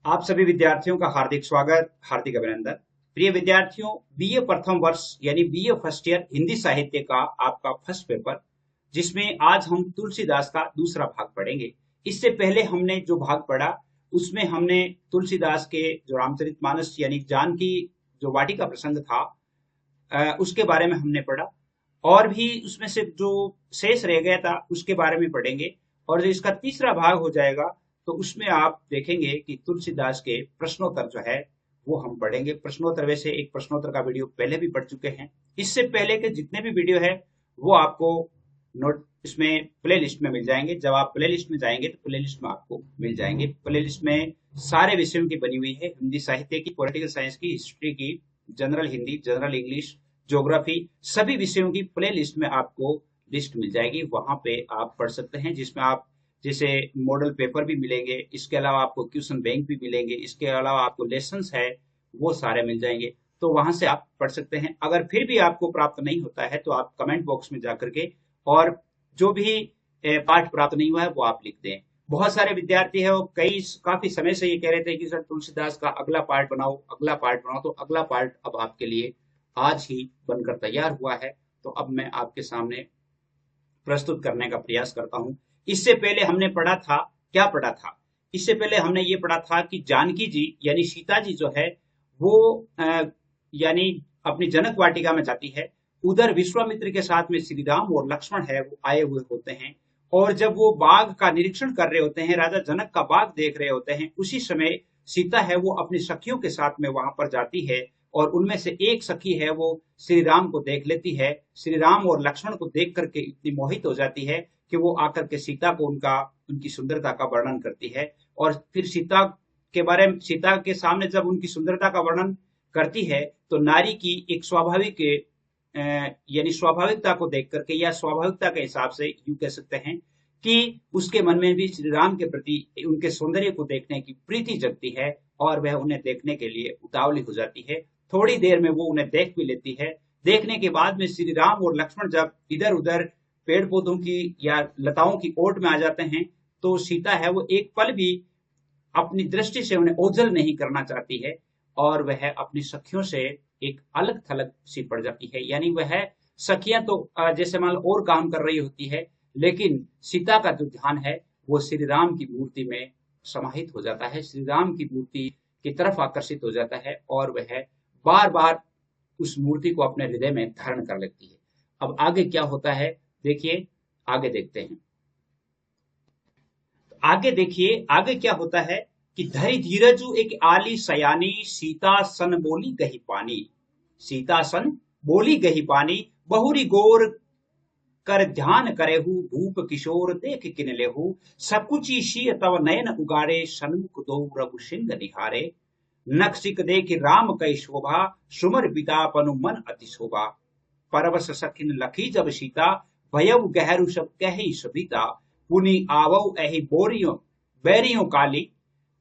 आप सभी विद्यार्थियों का हार्दिक स्वागत, हार्दिक अभिनंदन। प्रिय विद्यार्थियों, बीए प्रथम वर्ष यानी बीए फर्स्ट ईयर हिंदी साहित्य का आपका फर्स्ट पेपर, जिसमें आज हम तुलसीदास का दूसरा भाग पढ़ेंगे। इससे पहले हमने जो भाग पढ़ा उसमें हमने तुलसीदास के जो रामचरितमानस यानी जानकी जो वाटिका प्रसंग था, उसके बारे में हमने पढ़ा। और भी उसमें से जो शेष रह गया था उसके बारे में पढ़ेंगे। और जो इसका तीसरा भाग हो जाएगा तो उसमें आप देखेंगे कि तुलसीदास के प्रश्नोत्तर जो है वो हम पढ़ेंगे। प्रश्नोत्तर, वैसे एक प्रश्नोत्तर का वीडियो पहले भी पढ़ चुके हैं। इससे पहले के जितने भी वीडियो है वो आपको नोट इसमें प्ले लिस्ट में मिल जाएंगे। जब आप प्ले लिस्ट में जाएंगे तो प्ले लिस्ट में आपको मिल जाएंगे। प्ले लिस्ट में सारे विषयों की बनी हुई है, हिंदी साहित्य की, पॉलिटिकल साइंस की, हिस्ट्री की, general Hindi, general English, geography, सभी विषयों की प्ले लिस्ट में आपको लिस्ट मिल जाएगी। वहां पे आप पढ़ सकते हैं, जिसमें आप जैसे मॉडल पेपर भी मिलेंगे, इसके अलावा आपको क्वेश्चन बैंक भी मिलेंगे, इसके अलावा आपको लेसन्स है वो सारे मिल जाएंगे। तो वहां से आप पढ़ सकते हैं। अगर फिर भी आपको प्राप्त नहीं होता है तो आप कमेंट बॉक्स में जाकर के और जो भी पाठ प्राप्त नहीं हुआ है वो आप लिख दें। बहुत सारे विद्यार्थी है वो काफी समय से ये कह रहे थे कि सर तुलसीदास का अगला पार्ट बनाओ, अगला पार्ट बनाओ। तो अगला पार्ट अब आपके लिए आज ही बनकर तैयार हुआ है। तो अब मैं आपके सामने प्रस्तुत करने का प्रयास करता हूं। इससे पहले हमने पढ़ा था, क्या पढ़ा था? इससे पहले हमने ये पढ़ा था कि जानकी जी यानी सीता जी जो है वो यानी अपनी जनक वाटिका में जाती है। उधर विश्वामित्र के साथ में श्री राम और लक्ष्मण है वो आए हुए होते हैं। और जब वो बाग का निरीक्षण कर रहे होते हैं, राजा जनक का बाग देख रहे होते हैं, उसी समय सीता है वो अपनी सखियों के साथ में वहां पर जाती है। और उनमें से एक सखी है वो श्री राम को देख लेती है। श्री राम और लक्ष्मण को देख करके इतनी मोहित हो जाती है कि वो आकर के सीता को उनकी सुंदरता का वर्णन करती है। और फिर सीता के सामने जब उनकी सुंदरता का वर्णन करती है तो नारी की एक स्वाभाविक यानी स्वाभाविकता को देख करके या स्वाभाविकता के हिसाब से यूं कह सकते हैं कि उसके मन में भी श्री राम के प्रति उनके सौंदर्य को देखने की प्रीति जगती है और वह उन्हें देखने के लिए उतावली हो जाती है। थोड़ी देर में वो उन्हें देख भी लेती है। देखने के बाद में श्री राम और लक्ष्मण जब इधर उधर पेड़ पौधों की या लताओं की ओट में आ जाते हैं तो सीता है वो एक पल भी अपनी दृष्टि से उन्हें ओझल नहीं करना चाहती है और वह अपनी सखियों से एक अलग थलग सी पड़ जाती है। यानी वह सखियां तो जैसे मान लो और काम कर रही होती है, लेकिन सीता का जो ध्यान है वो श्री राम की मूर्ति में समाहित हो जाता है, श्री राम की मूर्ति की तरफ आकर्षित हो जाता है और वह बार बार उस मूर्ति को अपने हृदय में धारण कर लेती है। अब आगे क्या होता है देखिए, आगे देखते हैं। आगे देखिए, आगे क्या होता है कि धरि धीरजु एक आली सयानी, सीता सन बोली गही पानी। सीता सन बोली गही पानी, बहुरी गोर कर ध्यान करेहु, भूप किशोर देख किन लेहु। सकुची शीय तव नयन उगारे, सन्मुख दो रघु सिंह निहारे। नक्सिक देख राम कई शोभा, सुमर बितापनु मन अति शोभा। परवश सखिन लखी जब सीता, भयउ गहरू सब कहि सबिता। पुनि आवऊ एहि बोरियो बैरियों काली,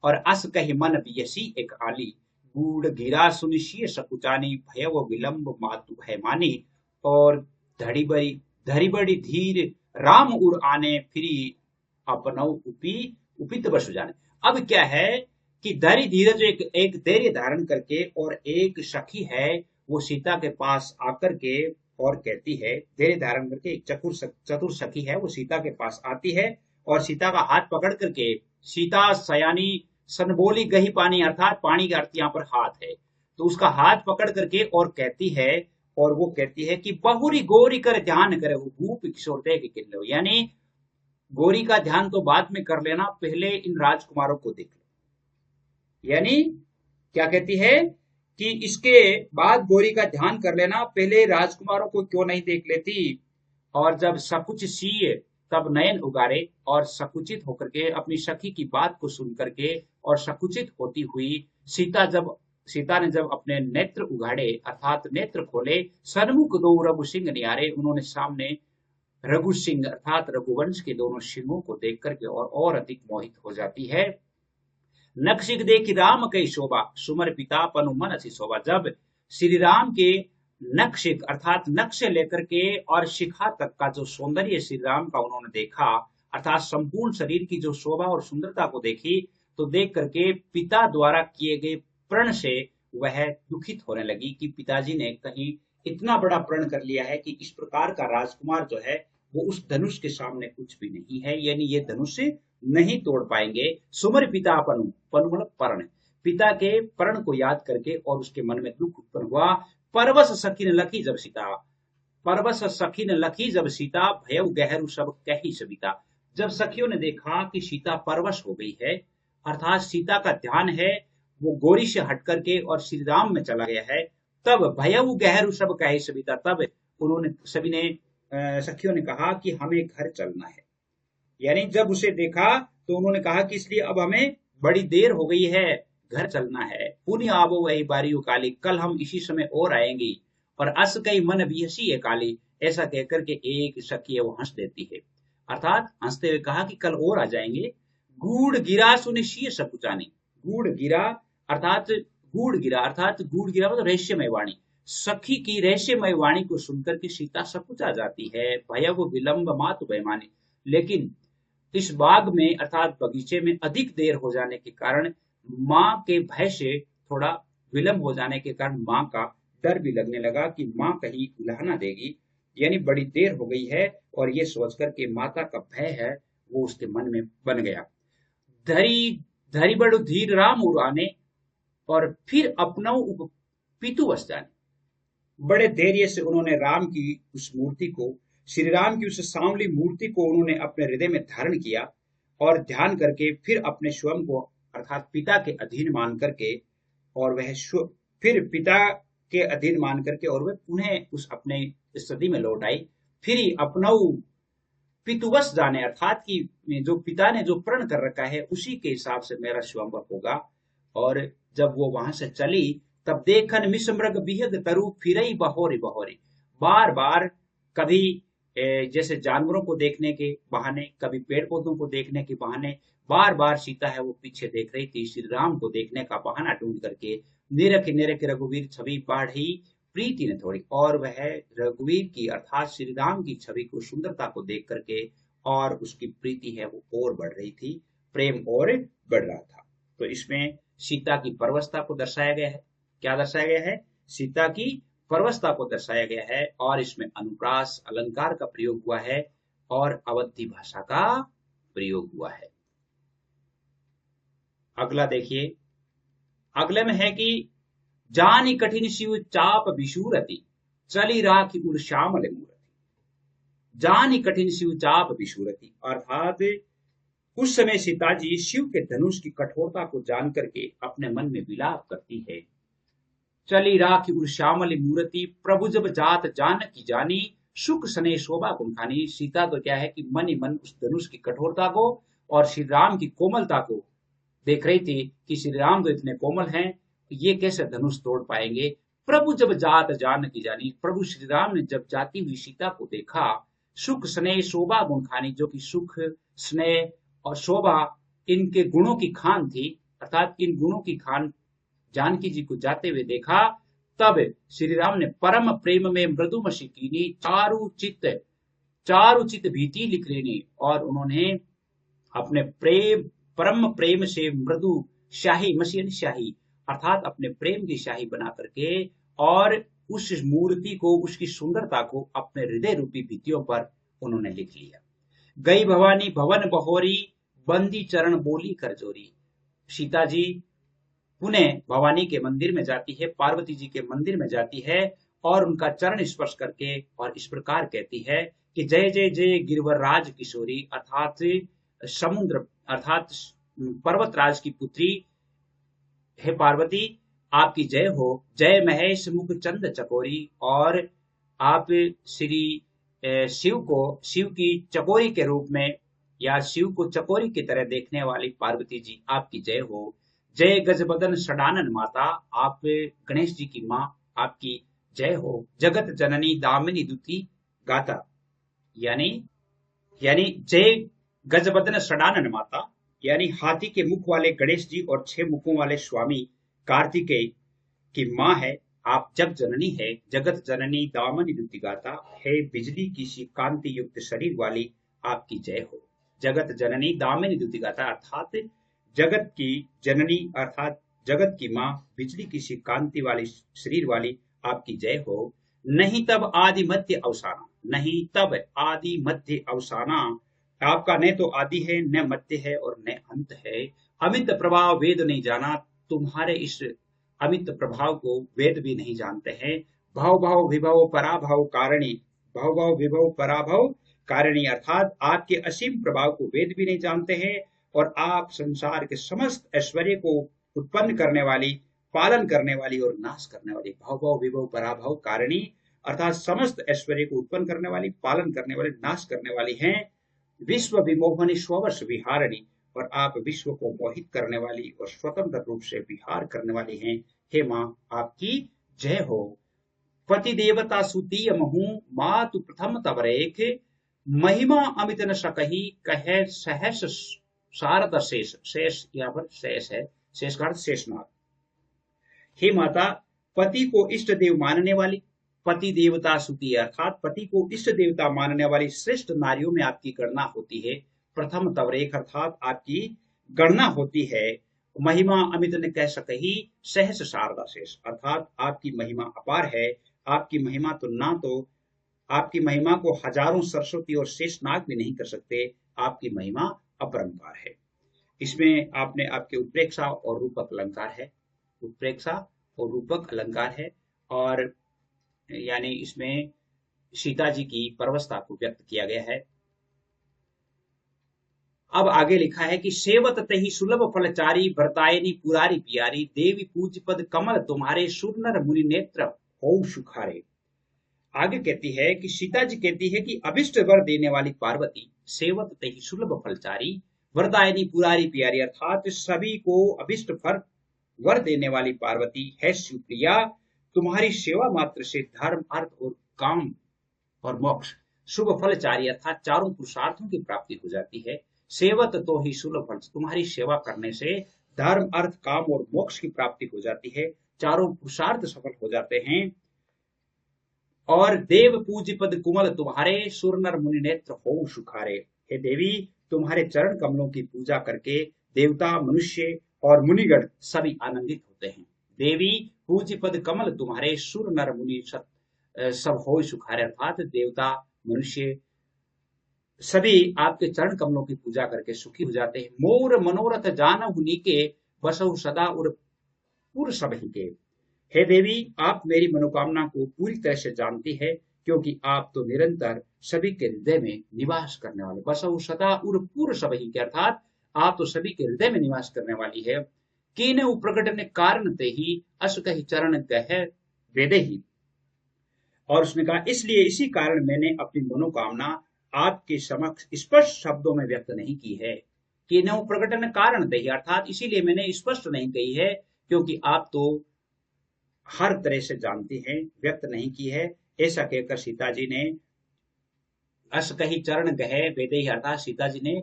और अस कहि मन बियसी एक आली। गूढ़ गिरा सुनिशिय सकुचानी, भयव विलंब मातु है मानी। और धड़ी बड़ी धीर राम उर आने, फिरी अपनौ उपित बसु जाने। अब क्या है कि धैर्य धीरज एक धैर्य धारण करके और एक सखी है वो सीता के पास आकर के और कहती है, धैर्य धारण करके एक चतुर सखी है वो सीता के पास आती है और सीता का हाथ पकड़ करके, सीता सयानी सनबोली गही पानी, अर्थात पानी का अर्थ यहाँ पर हाथ है, तो उसका हाथ पकड़ करके और कहती है, और वो कहती है कि बहुरी गोरी कर ध्यान करे भूप किशोर देख किन लो। यानी गोरी का ध्यान तो बाद में कर लेना, पहले इन राजकुमारों को देख लो। यानी क्या कहती है कि इसके बाद गोरी का ध्यान कर लेना, पहले राजकुमारों को क्यों नहीं देख लेती। और जब सकुच सीए तब नयन उगारे, और सकुचित होकर के अपनी सखी की बात को सुन करके और सकुचित होती हुई सीता ने जब अपने नेत्र उगाड़े अर्थात नेत्र खोले, सन्मुख दो रघु सिंह निहारे, उन्होंने सामने रघु सिंह अर्थात रघुवंश के दोनों सिंहों को देख करके और अधिक मोहित हो जाती है। नक्सिक देख राम कई शोभा, सुमर पिता पनु मन अति शोभा। जब श्री राम के नक्शिक अर्थात नक्श लेकर के और शिखा तक का जो सौंदर्य श्री राम का उन्होंने देखा, अर्थात संपूर्ण शरीर की जो शोभा और सुंदरता को देखी, तो देख करके पिता द्वारा किए गए प्रण से वह दुखित होने लगी कि पिताजी ने कहीं इतना बड़ा प्रण कर लिया है कि इस प्रकार का राजकुमार जो है वो उस धनुष के सामने कुछ भी नहीं है, यानी ये धनुष नहीं तोड़ पाएंगे। सुमर पिता पनु, पनु मतलब पर्ण, पिता के पर्ण को याद करके और उसके मन में दुख उत्पन्न हुआ। परवश सखी लखी जब सीता, परवश सखी लखी जब सीता, भयउ गहरु सब कही सबिता। जब सखियों ने देखा कि सीता परवश हो गई है, अर्थात सीता का ध्यान है वो गोरी से हट करके और श्री राम में चला गया है, तब भयउ गहरु सब कही सबिता, तब उन्होंने सभी ने सखियों ने कहा कि हमें घर चलना है। यानी जब उसे देखा तो उन्होंने कहा कि इसलिए अब हमें बड़ी देर हो गई है, घर चलना है। पुण्य आबो वही बारियो काली, कल हम इसी समय और आएंगे। और अस कई मन भी हसी है काली, ऐसा कहकर के एक सखी है वो हंस देती है, अर्थात हंसते हुए कहा कि कल और आ जाएंगे। गूढ़ गिरा सुनिश्चिय सकुचानी, गूढ़ गिरा अर्थात गूढ़ गिरा, अर्थात गूढ़ गिरा मतलब रहस्यमय वाणी। सखी की रहस्यमय वाणी को सुनकर के सीता सकुचा जाती है। भयव विलंब मातु बेमानी, लेकिन इस बाग में अर्थात बगीचे में अधिक देर हो जाने के कारण, माँ के भय से थोड़ा विलंब हो जाने के कारण माँ का डर भी लगने लगा कि माँ कहीं उल्हाना देगी, यानी बड़ी देर हो गई है। और ये सोचकर के माता का भय है वो उसके मन में बन गया। धरी धरी बड़ु धीर राम उराने, और फिर अपनऊ पितु वस जाने, बड़े धैर्य से उन्होंने राम की उस मूर्ति को, श्री राम की उस सांवली मूर्ति को उन्होंने अपने हृदय में धारण किया और ध्यान करके फिर अपने स्वयं को अर्थात पिता के अधीन मान करके, और वह फिर पिता के अधीन मान करके और वह पुनः उस अपने स्थिति में लौट आई। फिर अपनऊ पितुवश जाने, अर्थात कि जो पिता ने जो प्रण कर रखा है उसी के हिसाब से मेरा स्वयंवर होगा। और जब वो वहां से चली तब देखन मिसमृग बिहग तरु फिरई बहोरी बहोरी, बार बार कभी जैसे जानवरों को देखने के बहाने, कभी पेड़ पौधों को देखने के बहाने, बार बार सीता है वो पीछे देख रही थी, श्री राम को देखने का बहाना ढूंढ करके। निरख निरख रघुवीर छवि बाढ़ी प्रीति ने थोड़ी, और वह रघुवीर की अर्थात श्री राम की छवि को, सुंदरता को देख करके और उसकी प्रीति है वो और बढ़ रही थी, प्रेम और बढ़ रहा था। तो इसमें सीता की परवशता को दर्शाया गया है। क्या दर्शाया गया है? सीता की परवशता को दर्शाया गया है। और इसमें अनुप्रास अलंकार का प्रयोग हुआ है और अवधी भाषा का प्रयोग हुआ है। अगला देखिए, अगले में है कि जानी कठिन शिव चाप विशूरति, चली राखी उर श्यामल मूरति। जानी कठिन शिव चाप विशूरति, अर्थात उस समय सीता जी शिव के धनुष की कठोरता को जान करके अपने मन में विलाप करती है। चली राखी उर श्यामल मूरति, प्रभु जब जात जानकी जानी, सुख सने शोभा कुंखानी। सीता तो क्या है कि मन ही मन उस धनुष की कठोरता को और श्री राम की कोमलता को देख रही थी कि श्री राम तो इतने कोमल हैं, ये कैसे धनुष तोड़ पाएंगे। प्रभु जब जात जानकी जानी, प्रभु श्री राम ने जब जाती हुई सीता को देखा, सुख स्नेह शोभा गुण खानी, जो कि सुख स्नेह और शोभा इनके गुणों की खान थी, अर्थात इन गुणों की खान जानकी जी को जाते हुए देखा, तब श्री राम ने परम प्रेम में मृदु मशिकीनी, चारु चित भीति लिख लेनी, और उन्होंने अपने प्रेम परम प्रेम से मृदु शाही, मशीन शाही अर्थात अपने प्रेम की शाही बना करके और उस मूर्ति को, उसकी सुंदरता को अपने हृदय रूपी भित्तियों पर उन्होंने लिख लिया। गई भवानी भवन बहोरी, बंदी चरण बोली करजोरी। सीता जी पुनः भवानी के मंदिर में जाती है, पार्वती जी के मंदिर में जाती है और उनका चरण स्पर्श करके और इस प्रकार कहती है कि जय जय जय गिरवर राज किशोरी, अर्थात समुद्र अर्थात पर्वतराज की पुत्री हे पार्वती, आपकी जय हो। जय महेश मुख चंद चकोरी, और आप श्री शिव को, शिव की चकोरी के रूप में या शिव को चकोरी की तरह देखने वाली पार्वती जी, आपकी जय हो। जय गजबदन षडानन माता, आप गणेश जी की माँ, आपकी जय हो। जगत जननी दामिनी दुती गाता, यानी जय गजबदन षडानन माता, यानी हाथी के मुख वाले गणेश जी और 6 मुखों वाले स्वामी कार्तिकेय की माँ है, आप जग जननी है। जगत जननी दामनी दुति गाता, है बिजली की सी कांति युक्त शरीर वाली, आपकी जय हो। जगत जननी दामिनी दुति गाता, अर्थात जगत की जननी अर्थात जगत की माँ, बिजली की सी कांति वाली शरीर वाली आपकी जय हो। नहीं तब आदि मध्य अवसाना, नहीं तब आदि मध्य अवसाना, आपका न तो आदि है न मध्य है और न अंत है। अमित प्रभाव वेद नहीं जाना, तुम्हारे इस अमित प्रभाव को वेद भी नहीं जानते हैं। भव भव विभव पराभव कारिणी, भव भव विभव पराभव कारिणी अर्थात आपके असीम प्रभाव को वेद भी नहीं जानते हैं। और आप संसार के समस्त ऐश्वर्य को उत्पन्न करने वाली, पालन करने वाली और नाश करने वाली, भव भव विभव पराभव कारिणी अर्थात समस्त ऐश्वर्य को उत्पन्न करने वाली, पालन करने वाली, नाश करने वाली हैं। विश्व विमोहनी स्ववर्ष विहारिणी, और आप विश्व को मोहित करने वाली और स्वतंत्र रूप से विहार करने वाली हैं। हे माँ, आपकी जय हो। पति देवता सुतीय महू, मातु प्रथम तब रेख, महिमा अमित न सकही, कहे सहस शारद शेष। शेष यहाँ पर शेष है, शेष का अर्थ शेषनाग। हे माता, पति को इष्ट देव मानने वाली, पति देवता सुती अर्थात पति को इष्ट देवता मानने वाली श्रेष्ठ नारियों में आपकी गणना होती है। प्रथम तवरेख अर्थात आपकी गणना होती है। महिमा अमित ने कह सकही, सहस शारदा शेष अर्थात आपकी महिमा अपार है। आपकी महिमा तो ना तो आपकी महिमा को हजारों सरस्वती और शेषनाग भी नहीं कर सकते। आपकी महिमा अपरंपार है। इसमें आपने आपके उत्प्रेक्षा और रूपक अलंकार है, उत्प्रेक्षा और रूपक अलंकार है। और यानी इसमें सीता जी की परवस्था को व्यक्त किया गया है। अब आगे लिखा है कि सेवत तही सुलभ फलचारी, भरतायनी पुरारी प्यारी, देवी पूज पद कमल तुम्हारे, सुरनर मुनि नेत्र हो सुखारे। आगे कहती है कि सीता जी कहती है कि अभिष्ट वर देने वाली पार्वती, सेवत तही सुलभ फलचारी, वरदायनी पुरारी प्यारी अर्थात सभी को अभिष्ट फल वर देने वाली पार्वती है शिवप्रिया। तुम्हारी सेवा मात्र से धर्म, अर्थ और काम और मोक्ष, शुभ फलचारी अर्थात चारों पुरुषार्थों की प्राप्ति हो जाती है। सेवत तो ही सुलभ फल, तुम्हारी सेवा करने से धर्म, अर्थ, काम और मोक्ष की प्राप्ति हो जाती है, चारों पुरुषार्थ सफल हो जाते हैं। और देव पूज्य पद कुमल तुम्हारे, सुर नर मुनि नेत्र हो सुखारे। हे देवी, तुम्हारे चरण कमलों की पूजा करके देवता, मनुष्य और मुनिगण सभी आनंदित होते हैं। देवी पूज्य पद कमल तुम्हारे, सुर नर मुनि सब हो सुखारे अर्थात देवता, मनुष्य सभी आपके चरण कमलों की पूजा करके सुखी हो जाते हैं। मोर मनोरथ जानहु नीके, बसहु सदा उर पुर सबहि के। हे देवी, आप मेरी मनोकामना को पूरी तरह से जानती है, क्योंकि आप तो निरंतर सभी के हृदय में निवास करने वाले, बसहु सदा उर पुर सबहि के अर्थात आप तो सभी के हृदय में निवास करने वाली है। कीने प्रकट ने कारण ते ही, अस कहि चरण कह वेदे ही। और उसने कहा, इसलिए इसी कारण मैंने अपनी मनोकामना आपके समक्ष स्पष्ट शब्दों में व्यक्त नहीं की है। कि न प्रकटन कारण दही अर्थात इसीलिए मैंने स्पष्ट नहीं कही है, क्योंकि आप तो हर तरह से जानती हैं, व्यक्त नहीं की है। ऐसा कहकर सीता जी ने अस कही चरण गहे वेदे ही अर्थात सीता जी ने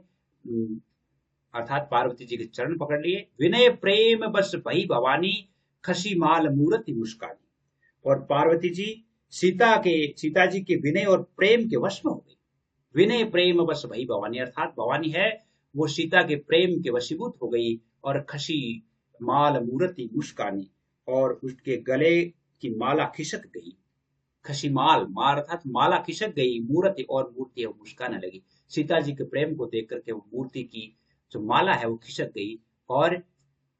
अर्थात पार्वती जी के चरण पकड़ लिए। विनय प्रेम बस भई भवानी, खसी माल मूर्ति मुस्कानी। और पार्वती जी सीता जी के विनय और प्रेम के वश में हो गई। विनय प्रेम बस भई भवानी अर्थात भवानी है वो सीता के प्रेम के वशीभूत हो गई। और खसी माल मूर्ति मुस्कानी, और उसके गले की माला खिसक गई। खसी माल अर्थात माला खिसक गई, मूर्ति और मूर्ति मुस्काने लगी। सीता जी के प्रेम को देख करके वो मूर्ति की जो माला है वो खिसक गई और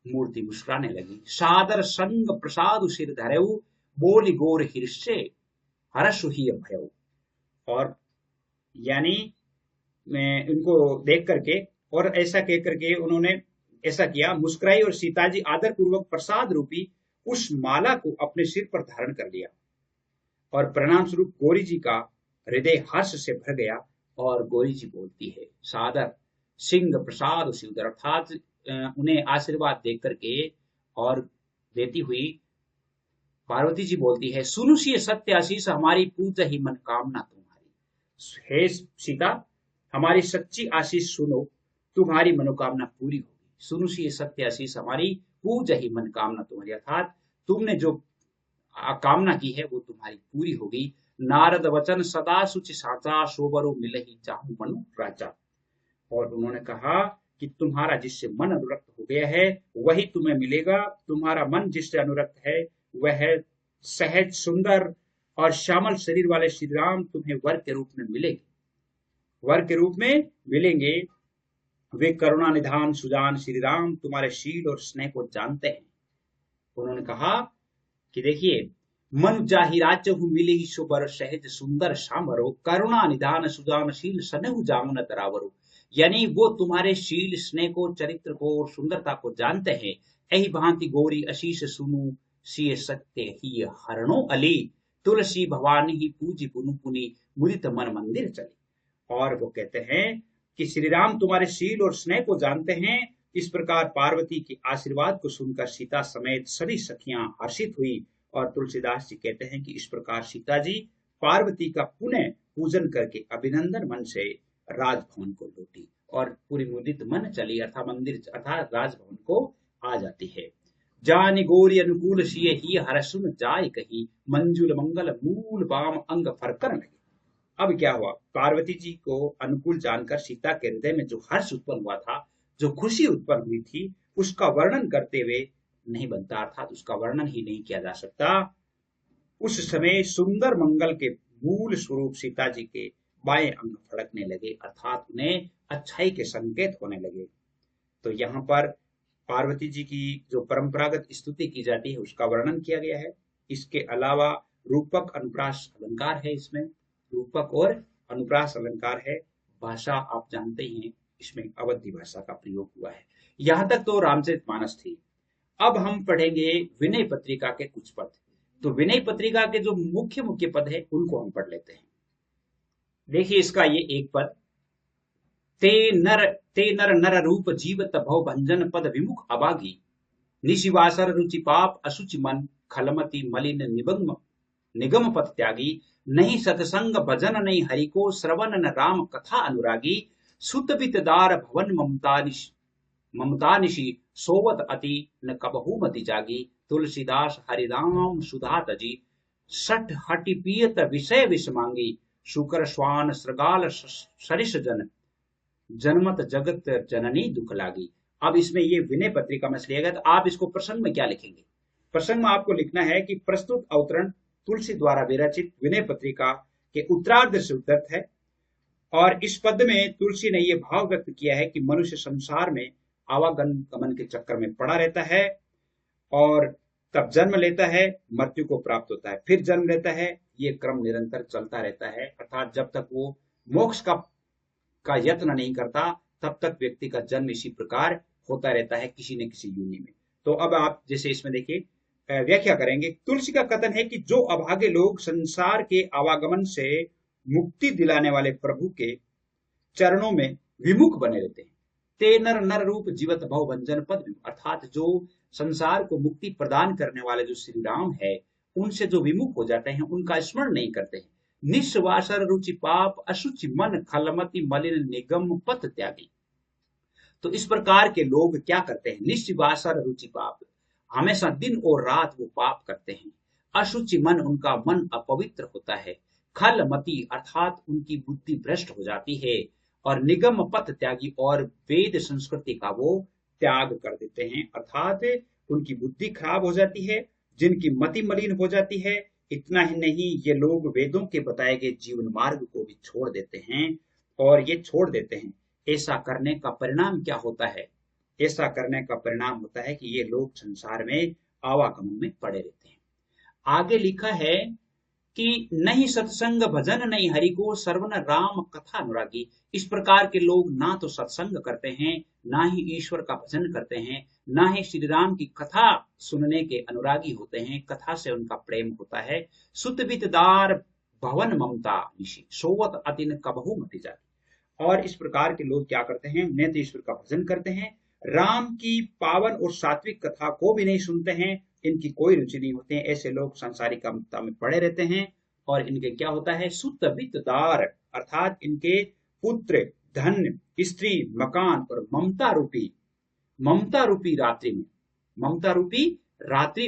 मूर्ति मुस्कुराने लगी। सादर संग प्रसाद सिर धरेऊ, बोली गोर हिर्षे हरसु ही भयऊ। और यानी इनको देख करके और ऐसा कह करके उन्होंने ऐसा किया, मुस्कुराई और सीता जी आदर पूर्वक प्रसाद रूपी उस माला को अपने सिर पर धारण कर लिया। और परिणाम स्वरूप गौरी जी का हृदय हर्ष से भर गया और गौरी जी बोलती है, सादर सिंह प्रसाद सिंह अर्थात उन्हें आशीर्वाद दे करके और देती हुई पार्वती जी बोलती है, सुनु सी सत्य आशीष हमारी पूज ही मन कामना तुम्हारी। हे सीता, हमारी सच्ची आशीष सुनो, तुम्हारी मनोकामना पूरी होगी। सुनु सी सत्य आशीष हमारी पूज ही मन कामना तुम्हारी अर्थात तुमने जो कामना की है वो तुम्हारी पूरी होगी। नारद वचन सदा सुचि साचा, सोबरो मिलहि चाहू मनु राजा। और उन्होंने कहा कि तुम्हारा जिससे मन अनुरक्त हो गया है वही तुम्हें मिलेगा। तुम्हारा मन जिससे अनुरक्त है वह है सहज, सुंदर और श्यामल शरीर वाले श्री राम तुम्हें वर के रूप में मिलेंगे, वर के रूप में मिलेंगे। वे करुणा निधान सुजान श्री राम तुम्हारे शील और स्नेह को जानते हैं। उन्होंने कहा कि देखिए, मन जाहि राज्य मिले ही सुबर सहज सुंदर श्यामरो, करुणा निधान सुजान शील सनहु जामुन तरावरो। यानी वो तुम्हारे शील, स्नेह को, चरित्र को और सुंदरता को जानते हैं। यही भांति गोरी आशीष सुनु सिय सत्य ही हरणो अली, तुलसी भवानी ही पूजी पुनु पुनि मुदित मन मंदिर चले। और वो कहते हैं कि श्री राम तुम्हारे शील और स्नेह को जानते हैं। इस प्रकार पार्वती के आशीर्वाद को सुनकर सीता समेत सभी सखियां हर्षित हुई। और तुलसीदास जी कहते हैं कि इस प्रकार सीता जी पार्वती का पुनः पूजन करके अभिनंदन मन से राजभवन को लौटी और पूरी मुदित मन चली अर्थात मंदिर अर्थात राजभवन को आ जाती है। जानि गोरी अनुकूल सिय ही हरसुन जाय कही, मंजुल मंगल मूल बाम अंग फरकर लगे। अब क्या हुआ, पार्वती जी को अनुकूल जानकर सीता के हृदय में जो हर्ष उत्पन्न हुआ था, जो खुशी उत्पन्न हुई थी, उसका वर्णन करते हुए नहीं बनता, अर्थात उसका वर्णन ही नहीं किया जा सकता। उस समय सुंदर मंगल के मूल स्वरूप सीता जी के बाएं अंग फड़कने लगे, अर्थात उन्हें अच्छाई के संकेत होने लगे। तो यहाँ पर पार्वती जी की जो परंपरागत स्तुति की जाती है उसका वर्णन किया गया है। इसके अलावा रूपक अनुप्रास अलंकार है, इसमें रूपक और अनुप्रास अलंकार है। भाषा आप जानते ही हैं, इसमें अवधी भाषा का प्रयोग हुआ है। यहां तक तो रामचरितमानस थी। अब हम पढ़ेंगे विनय पत्रिका के कुछ पद। तो विनय पत्रिका के जो मुख्य मुख्य पद है उनको हम पढ़ लेते हैं। देखिए इसका ये एक पद, ते नर नर रूप जीवत भव भंजन पद विमुख अभागी, निशिवासर रुचि पाप अशुचि मन, खलमति मलिन निगम पद त्यागी, नहीं सतसंग भजन नहीं हरि को, श्रवण न राम कथा अनुरागी, सुत बितदार भवन ममता निशि, सोवत अति न कबहू मति जागी, तुलसीदास हरिराम सुधा तजी, सठ हटि पियत विषय विष मांगी, शुकर श्वान श्रगाल सरिस जन, जनमत जगत जननी दुख लागी। अब इसमें ये विनय पत्रिका में लिया गया, तो आप इसको प्रसंग में क्या लिखेंगे? प्रसंग में आपको लिखना है कि प्रस्तुत अवतरण तुलसी द्वारा विरचित विनय पत्रिका के उत्तरार्ध से उद्धृत है। और इस पद में तुलसी ने यह भाव व्यक्त किया है कि मनुष्य संसार में आवागमन के चक्कर में पड़ा रहता है और तब जन्म लेता है, मृत्यु को प्राप्त होता है, फिर जन्म लेता है, ये क्रम निरंतर चलता रहता है। अर्थात जब तक वो मोक्ष का यत्न नहीं करता तब तक व्यक्ति का जन्म इसी प्रकार होता रहता है किसी न किसी योनि में। तो अब आप जैसे इसमें देखिए व्याख्या करेंगे। तुलसी का कथन है कि जो अभागे लोग संसार के आवागमन से मुक्ति दिलाने वाले प्रभु के चरणों में विमुख बने रहते हैं। ते नर नर रूप जीवत भव भंजन पद, अर्थात जो संसार को मुक्ति प्रदान करने वाले जो श्री राम है उनसे जो विमुख हो जाते हैं, उनका स्मरण नहीं करते हैं। निस्वासर रुचि पाप अशुचि मन, खलमति मलिन निगम पथ त्यागी। तो इस प्रकार के लोग क्या करते हैं? निस्वासर रुचि पाप, हमेशा दिन और रात वो पाप करते हैं। अशुचि मन, उनका मन अपवित्र होता है। खलमति अर्थात उनकी बुद्धि भ्रष्ट हो जाती है। और निगम पथ त्यागी, और वेद संस्कृति का वो त्याग कर देते हैं, अर्थात उनकी बुद्धि खराब हो जाती है, जिनकी मति मलिन हो जाती है। इतना ही नहीं, ये लोग वेदों के बताए गए जीवन मार्ग को भी छोड़ देते हैं। और ये छोड़ देते हैं, ऐसा करने का परिणाम क्या होता है? ऐसा करने का परिणाम होता है कि ये लोग संसार में आवागमन में पड़े रहते हैं। आगे लिखा है कि नहीं सत्संग भजन नहीं हरि को, सर्वन राम कथा अनुरागी। इस प्रकार के लोग ना तो सत्संग करते हैं, ना ही ईश्वर का भजन करते हैं, ना ही श्री राम की कथा सुनने के अनुरागी होते हैं, कथा से उनका प्रेम होता है। सुत बितदार भवन ममता निशि, सोवत अतिन कबहू मति जाती। और इस प्रकार के लोग क्या करते हैं? न तो ईश्वर का भजन करते हैं, राम की पावन और सात्विक कथा को भी नहीं सुनते हैं, इनकी कोई रुचि नहीं होती है। ऐसे लोग सांसारिक कामता में पड़े रहते हैं। और इनके क्या होता है? सुत वित्तदार, अर्थात इनके पुत्र, धन, स्त्री, मकान और ममता रूपी रात्रि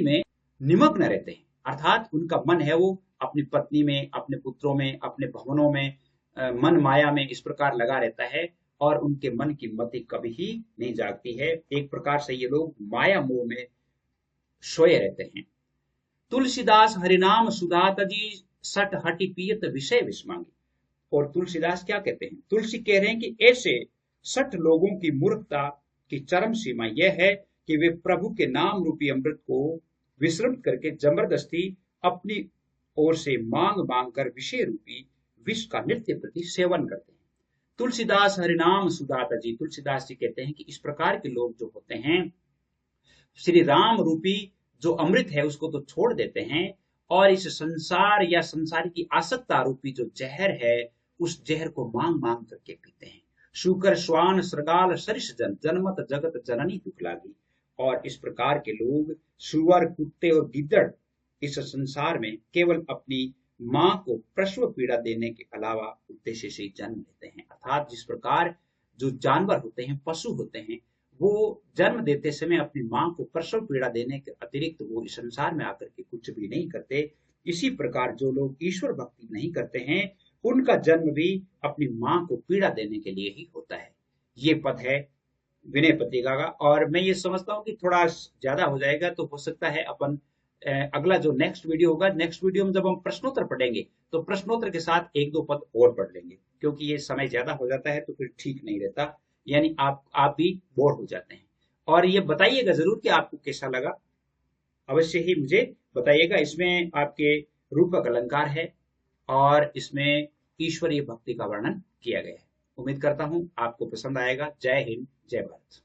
में निमग्न रहते हैं। अर्थात उनका मन है वो अपनी पत्नी में, अपने पुत्रों में, अपने भवनों में, मन माया में इस प्रकार लगा रहता है। और उनके मन की मति कभी ही नहीं जागती है। एक प्रकार से ये लोग माया मोह में सोए रहते हैं। तुलसीदास हरिनाम सुधा तजी सट हटि पियत विषय विस्मांगी। और तुलसीदास क्या कहते हैं? तुलसी कह रहे हैं कि ऐसे 60 लोगों की मूर्खता की चरम सीमा यह है कि वे प्रभु के नाम रूपी अमृत को विस्मृत करके जबरदस्ती अपनी ओर से मांग मांग कर विषय रूपी विष का नित्य प्रति सेवन करते हैं। तुलसीदास हरिनाम सुधाता जी, तुलसीदास जी कहते हैं कि इस प्रकार के लोग जो होते हैं श्री राम रूपी जो अमृत है उसको तो छोड़ देते हैं और इस संसार या संसार की आसक्ता रूपी जो जहर है उस जहर को मांग मांग करके पीते हैं। शुकर श्वान श्रृगाल सरिस जन जनमत जगत जननी दुख लागी। और इस प्रकार के लोग सुअर कुत्ते और गिद्दड़ इस संसार में केवल अपनी मां को प्रसव पीड़ा देने के अलावा उद्देश्य से जन्म लेते हैं। अर्थात जिस प्रकार जो जानवर होते हैं, पशु होते हैं, वो जन्म देते समय अपनी मां को प्रसव पीड़ा देने के अतिरिक्त वो इस संसार में आकर के कुछ भी नहीं करते। इसी प्रकार जो लोग ईश्वर भक्ति नहीं करते हैं उनका जन्म भी अपनी मां को पीड़ा देने के लिए ही होता है। ये पद है विनय पत्रिका का। और मैं ये समझता हूँ कि थोड़ा ज्यादा हो जाएगा, तो हो सकता है अपन अगला जो नेक्स्ट वीडियो होगा, नेक्स्ट वीडियो में जब हम प्रश्नोत्तर पढ़ेंगे तो प्रश्नोत्तर के साथ एक दो पद और पढ़ लेंगे, क्योंकि ये समय ज्यादा हो जाता है तो फिर ठीक नहीं रहता, यानी आप भी बोर हो जाते हैं। और ये बताइएगा जरूर कि आपको कैसा लगा, अवश्य ही मुझे बताइएगा। इसमें आपके रूपक अलंकार है और इसमें ईश्वरीय भक्ति का वर्णन किया गया है। उम्मीद करता हूं आपको पसंद आएगा। जय हिंद, जय भारत।